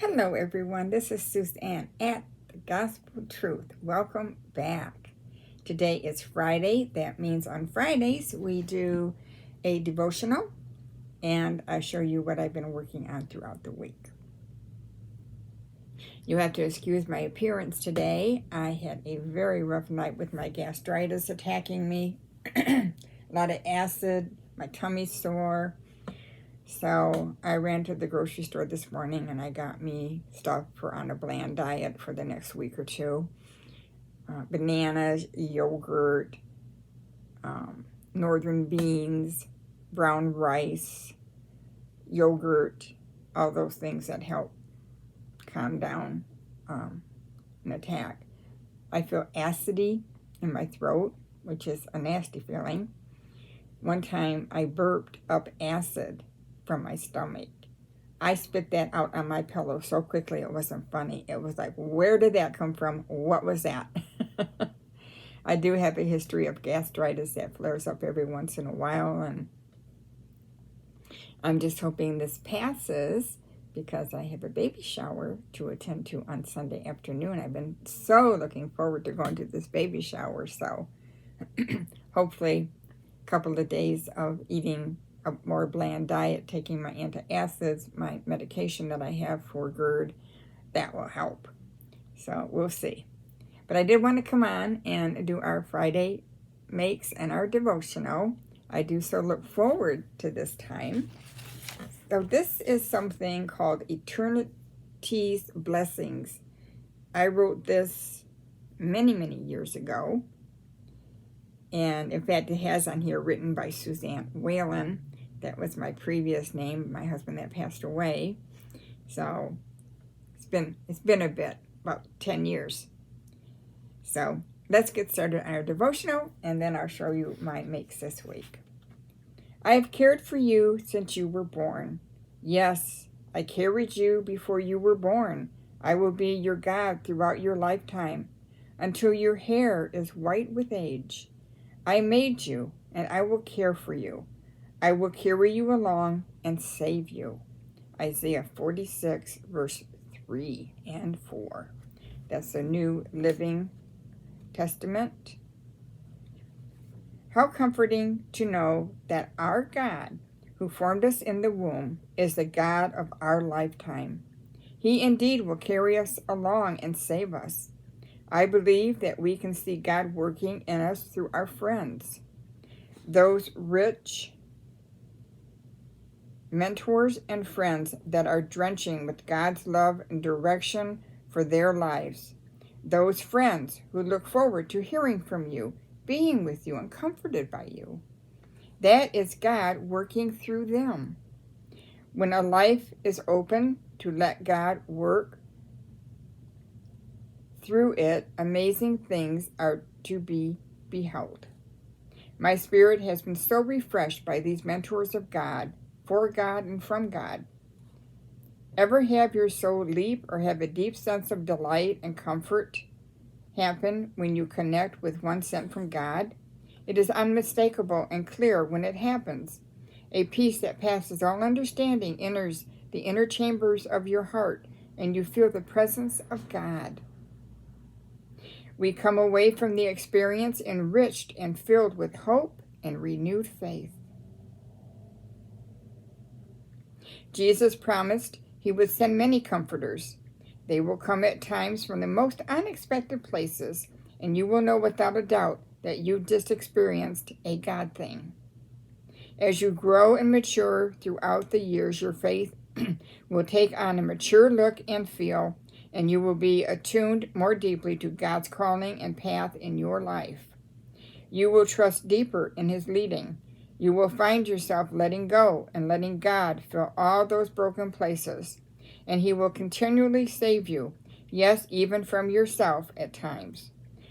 Hello, everyone. This is Suzanne at the Gospel Truth. Welcome back. Today is Friday. That means on Fridays we do a devotional, and I show you what I've been working on throughout the week. You have to excuse my appearance today. I had a very rough night with my gastritis attacking me. A lot of acid, my tummy's sore. So I ran to the grocery store this morning and I got me stuff for on a bland diet for the next week or two. Bananas, yogurt, northern beans, brown rice, yogurt, all those things that help calm down an attack. I feel acidity in my throat, which is a nasty feeling. One time I burped up acid from my stomach. I spit that out on my pillow so quickly it wasn't funny. It was like, where did that come from? What was that? I do have a history of gastritis that flares up every once in a while, and I'm just hoping this passes because I have a baby shower to attend to on Sunday afternoon. I've been so looking forward to going to this baby shower, so hopefully a couple of days of eating a more bland diet, taking my antacids, my medication that I have for GERD, that will help. So we'll see. But I did want to come on and do our Friday makes and our devotional. I do so look forward to this time. So this is something called Eternities Blessings. I wrote this many, many years ago. And in fact, it has on here written by Suzanne Whalen. That was my previous name, my husband that passed away. So it's been a bit, about 10 years. So let's get started on our devotional, and then I'll show you my makes this week. I have cared for you since you were born. Yes, I carried you before you were born. I will be your God throughout your lifetime, until your hair is white with age. I made you, and I will care for you. I will carry you along and save you. Isaiah 46, verse 3 and 4. That's the New Living Testament. How comforting to know that our God, who formed us in the womb, is the God of our lifetime. He indeed will carry us along and save us. I believe that we can see God working in us through our friends, those rich mentors and friends that are drenching with God's love and direction for their lives. Those friends who look forward to hearing from you, being with you, and comforted by you. That is God working through them. When a life is open to let God work through it, amazing things are to be beheld. My spirit has been so refreshed by these mentors of God, for God and from God. Ever have your soul leap or have a deep sense of delight and comfort happen when you connect with one sent from God? It is unmistakable and clear when it happens. A peace that passes all understanding enters the inner chambers of your heart, and you feel the presence of God. We come away from the experience enriched and filled with hope and renewed faith. Jesus promised he would send many comforters. They will come at times from the most unexpected places, and you will know without a doubt that you just experienced a God thing. As you grow and mature throughout the years, your faith will take on a mature look and feel, and you will be attuned more deeply to God's calling and path in your life. You will trust deeper in his leading. You will find yourself letting go and letting God fill all those broken places, and he will continually save you, yes, even from yourself at times.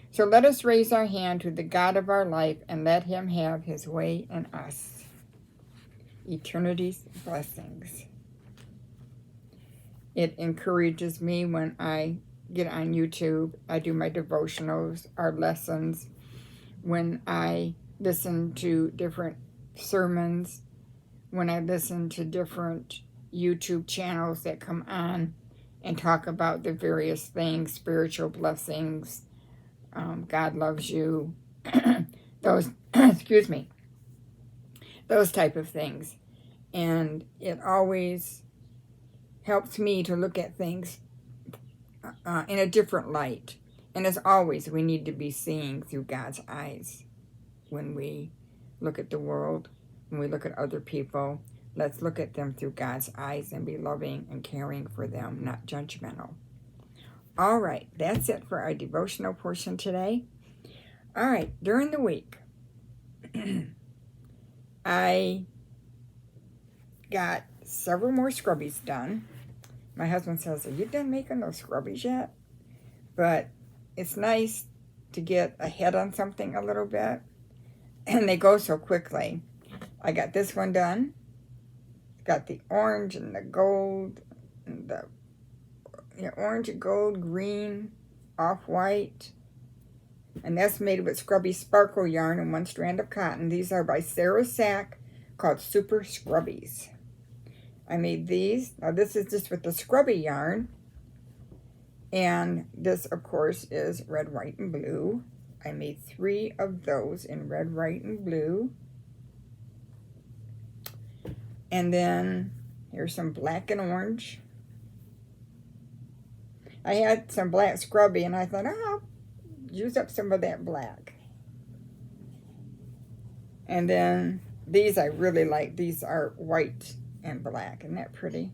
So let us raise our hand to the God of our life and let him have his way in us. Eternities blessings. It encourages me when I get on YouTube. I do my devotionals, our lessons, when I listen to different sermons, when I listen to different YouTube channels that come on, and talk about the various things, spiritual blessings, God loves you, those, excuse me, those type of things. And it always helps me to look at things in a different light. And as always, we need to be seeing through God's eyes when we look at the world, when we look at other people. Let's look at them through God's eyes and be loving and caring for them, not judgmental. All right, that's it for our devotional portion today. All right, during the week, I got several more scrubbies done. My husband says, "Are you done making those scrubbies yet?" But it's nice to get ahead on something a little bit, and they go so quickly. I got this one done. Got the orange and the gold, and the orange, gold, green, off-white. And that's made with Scrubby Sparkle yarn and 1 strand of cotton. These are by Sarah Sack, called Super Scrubbies. I made these. Now this is just with the Scrubby yarn. And this, of course, is red, white, and blue. I made 3 of those in red, white, and blue. And then here's some black and orange. I had some black scrubby, and I thought, oh, I'll use up some of that black. And then these I really like. These are white and black. Isn't that pretty?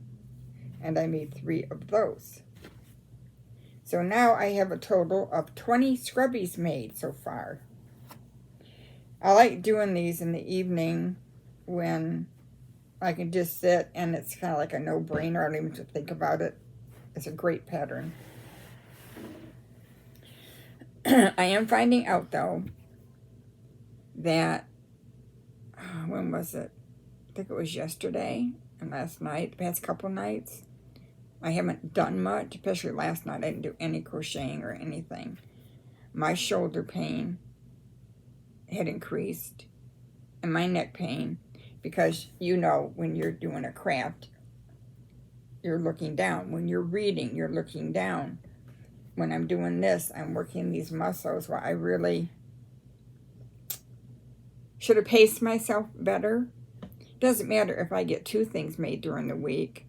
And I made 3 of those. So now I have a total of 20 scrubbies made so far. I like doing these in the evening when I can just sit, and it's kind of like a no-brainer. I don't even have to think about it. It's a great pattern. I am finding out, though, that, when was it? I think it was yesterday and last night, the past couple nights. I haven't done much, especially last night. I didn't do any crocheting or anything. My shoulder pain had increased, and my neck pain, because when you're doing a craft, you're looking down. When you're reading, you're looking down. When I'm doing this, I'm working these muscles. Well, I really should have paced myself better. Doesn't matter if I get 2 things made during the week,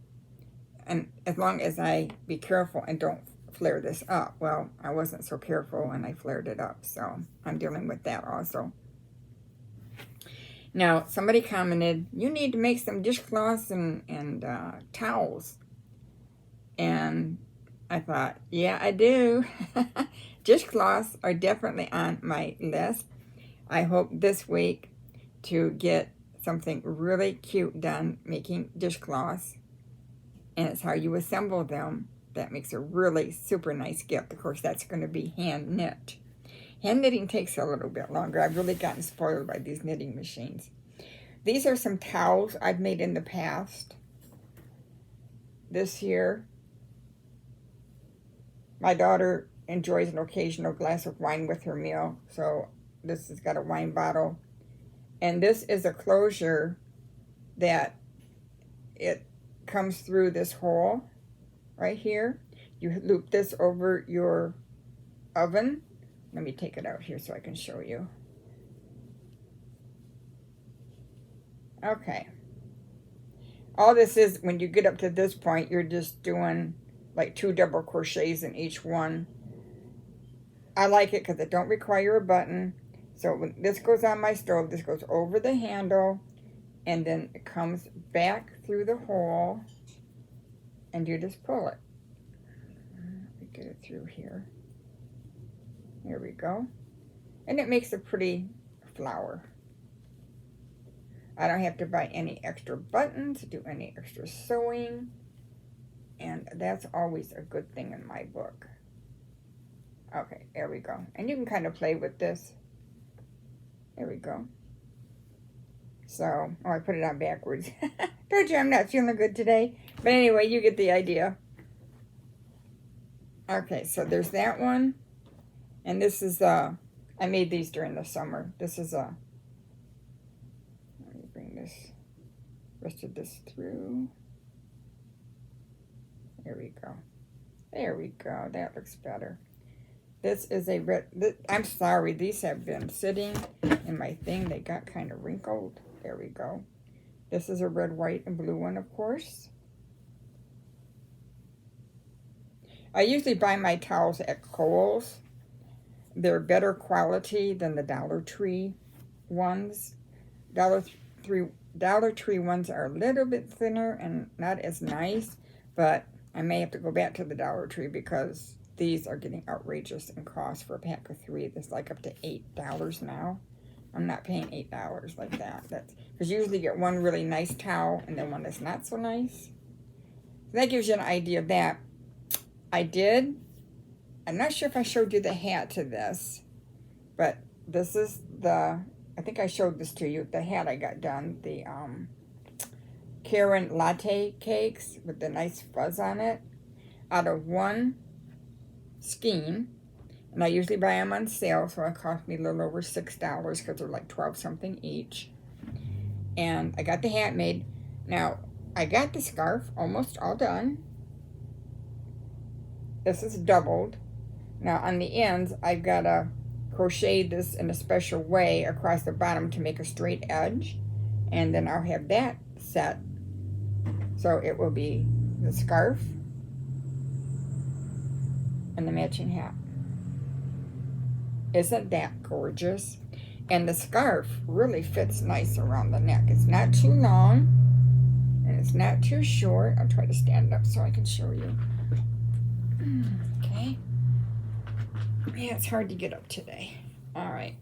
and as long as I be careful and don't flare this up. Well, I wasn't so careful and I flared it up, so I'm dealing with that also. Now, somebody commented, you need to make some dishcloths and towels. And I thought, yeah, I do. Dishcloths are definitely on my list. I hope this week to get something really cute done making dishcloths. And it's how you assemble them that makes a really super nice gift. Of course, that's going to be hand knit. Hand knitting takes a little bit longer. I've really gotten spoiled by these knitting machines. These are some towels I've made in the past. This here, my daughter enjoys an occasional glass of wine with her meal, so this has got a wine bottle. And this is a closure that it comes through this hole right here. You loop this over your oven. Let me take it out here so I can show you. Okay. All this is, when you get up to this point, you're just doing like 2 double crochets in each one. I like it because it don't require a button. So when this goes on my stove, this goes over the handle, and then it comes back through the hole, and you just pull it. Let me get it through here. There we go. And it makes a pretty flower. I don't have to buy any extra buttons, do any extra sewing, and that's always a good thing in my book. Okay, there we go. And you can kind of play with this. There we go. So, oh, I put it on backwards. Told you I'm not feeling good today. But anyway, you get the idea. Okay, so there's that one. And this is, I made these during the summer. This is let me bring this, rest of this through. There we go. There we go. That looks better. This is a red. I'm sorry. These have been sitting in my thing. They got kind of wrinkled. There we go. This is a red, white, and blue one, of course. I usually buy my towels at Kohl's. They're better quality than the Dollar Tree ones. Dollar Tree ones are a little bit thinner and not as nice, but I may have to go back to the Dollar Tree because these are getting outrageous in cost for a pack of 3. That's like up to $8 now. I'm not paying $8 like that. That's because you usually get one really nice towel and then one that's not so nice. So that gives you an idea of that. I'm not sure if I showed you the hat to this, but this is I think I showed this to you, the hat I got done, the Karen latte cakes with the nice fuzz on it, out of one skein, and I usually buy them on sale, so it cost me a little over $6 because they're like 12 something each. And I got the hat made. Now, I got the scarf almost all done. This is doubled. Now, on the ends, I've got to crochet this in a special way across the bottom to make a straight edge. And then I'll have that set. So it will be the scarf and the matching hat. Isn't that gorgeous? And the scarf really fits nice around the neck. It's not too long and it's not too short. I'll try to stand up so I can show you. Okay. Yeah, it's hard to get up today. All right.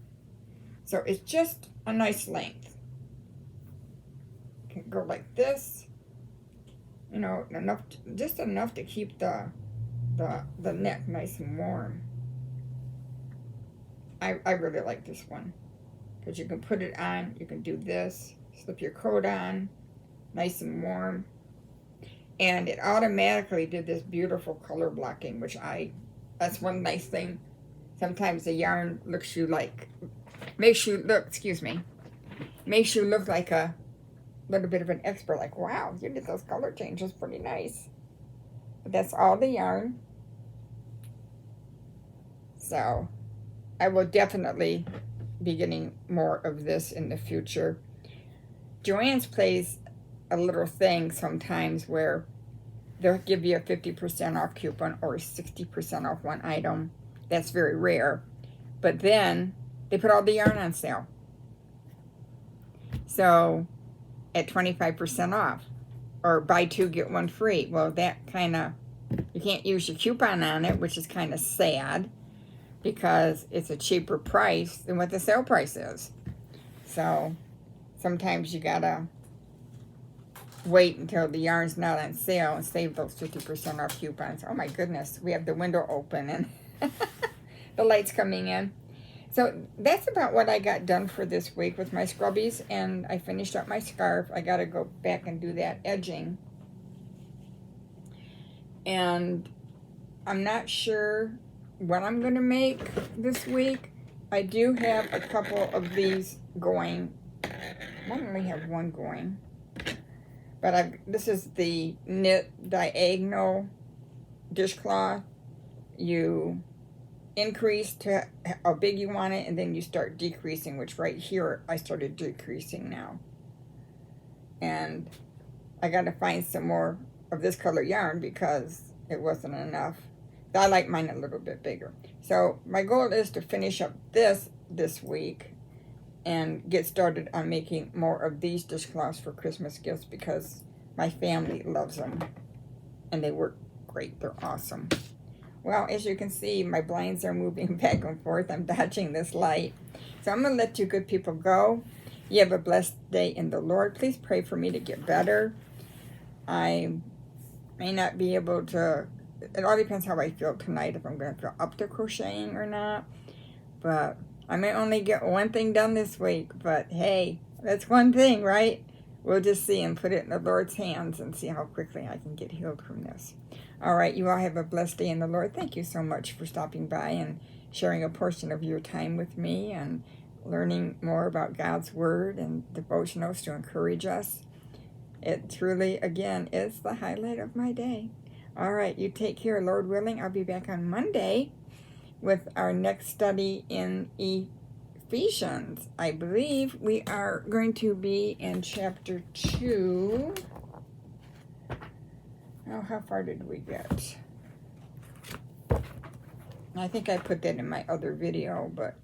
So it's just a nice length. Can go like this. You know, just enough to keep the neck nice and warm. I really like this one because you can put it on. You can do this. Slip your coat on, nice and warm. And it automatically did this beautiful color blocking, which that's one nice thing. Sometimes the yarn makes you look like a little bit of an expert, like, wow, you did those color changes pretty nice. But that's all the yarn. So I will definitely be getting more of this in the future. Joann's plays a little thing sometimes where they'll give you a 50% off coupon or 60% off one item. That's very rare. But then they put all the yarn on sale. So at 25% off. Or buy 2, get 1 free. Well, that kind of, you can't use your coupon on it, which is kind of sad because it's a cheaper price than what the sale price is. So sometimes you gotta wait until the yarn's not on sale and save those 50% off coupons. Oh my goodness, we have the window open and the light's coming in. So that's about what I got done for this week with my scrubbies, and I finished up my scarf. I gotta go back and do that edging. And I'm not sure what I'm gonna make this week. I do have a couple of these going. I only have one going. But this is the knit diagonal dishcloth. You increase to how big you want it, and then you start decreasing, which right here I started decreasing now. And I got to find some more of this color yarn because it wasn't enough. I like mine a little bit bigger. So my goal is to finish up this week and get started on making more of these dishcloths for Christmas gifts because my family loves them and they work great. They're awesome. Well, as you can see, my blinds are moving back and forth. I'm dodging this light. So I'm going to let you good people go. You have a blessed day in the Lord. Please pray for me to get better. I may not be able to, it all depends how I feel tonight, if I'm going to feel up to crocheting or not. But I may only get one thing done this week. But hey, that's one thing, right? We'll just see and put it in the Lord's hands and see how quickly I can get healed from this. All right, you all have a blessed day in the Lord. Thank you so much for stopping by and sharing a portion of your time with me and learning more about God's Word and devotionals to encourage us. It truly, again, is the highlight of my day. All right, you take care. Lord willing, I'll be back on Monday with our next study in Ephesians. I believe we are going to be in chapter 2. Oh, how far did we get? I think I put that in my other video, but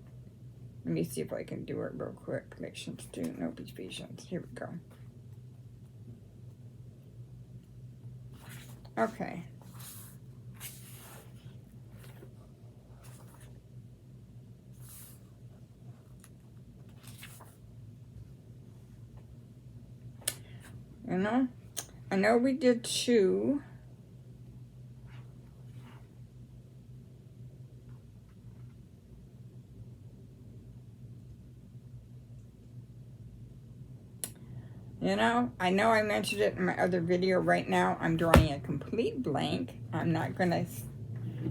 let me see if I can do it real quick. Connections to, nope, Ephesians. Here we go. Okay. You know, I know we did 2. You know I mentioned it in my other video. Right now, I'm drawing a complete blank. I'm not going to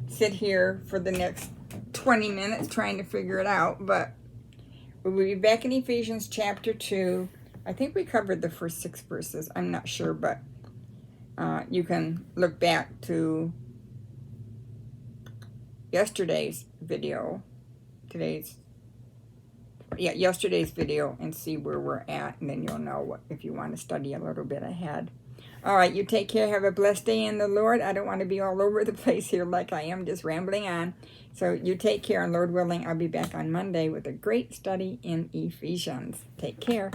sit here for the next 20 minutes trying to figure it out, but we'll be back in Ephesians chapter 2. I think we covered the first 6 verses. I'm not sure, but you can look back to yesterday's video, yesterday's video, and see where we're at, and then you'll know what, if you want to study a little bit ahead. All right, you take care. Have a blessed day in the Lord. I don't want to be all over the place here like I am, just rambling on. So you take care, and Lord willing, I'll be back on Monday with a great study in Ephesians. Take care.